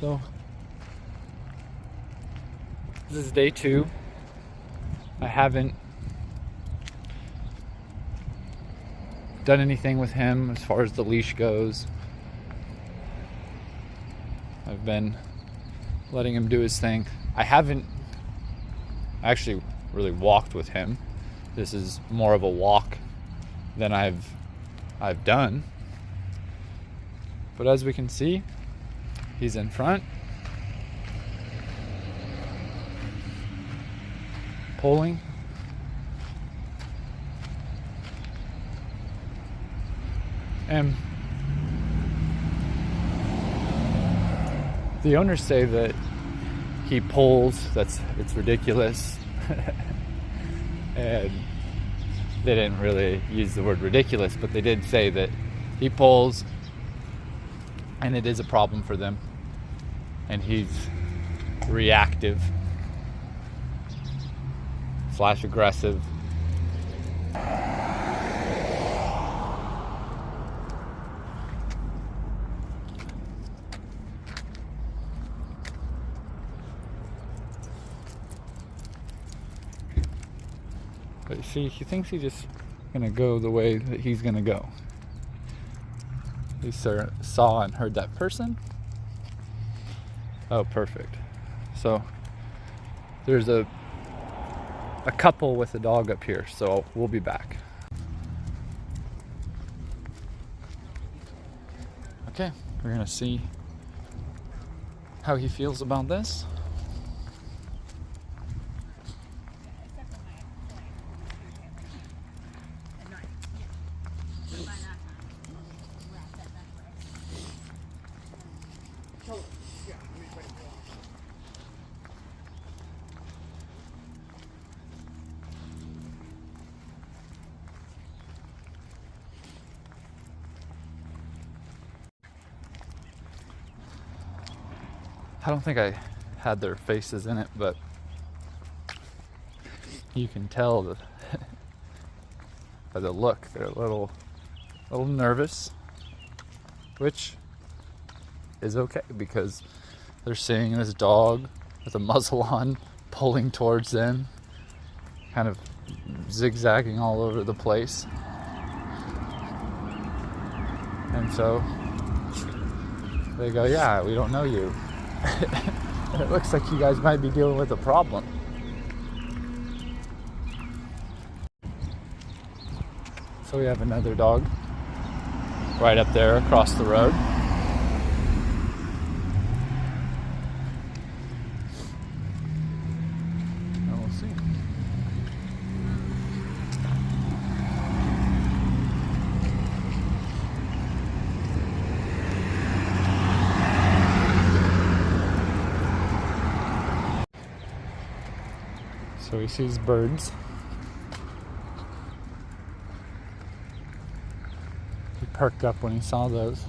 So this is day 2. I haven't done anything with him as far as the leash goes. I've been letting him do his thing. I haven't actually really walked with him. This is more of a walk than I've done. But as we can see, he's in front, pulling. And the owners say that he pulls, it's ridiculous. And they didn't really use the word ridiculous, but they did say that he pulls and it is a problem for them. And he's reactive / aggressive. But see, he thinks he's just gonna go the way that he's gonna go. He saw and heard that person. Oh, perfect. So there's a couple with a dog up here, so we'll be back. Okay, we're gonna see how he feels about this. I don't think I had their faces in it, but you can tell that by the look, they're a little nervous, which is okay because they're seeing this dog with a muzzle on pulling towards them, kind of zigzagging all over the place. And so they go, yeah, we don't know you. And it looks like you guys might be dealing with a problem. So we have another dog right up there across the road. And we'll see. So he sees birds. He perked up when he saw those.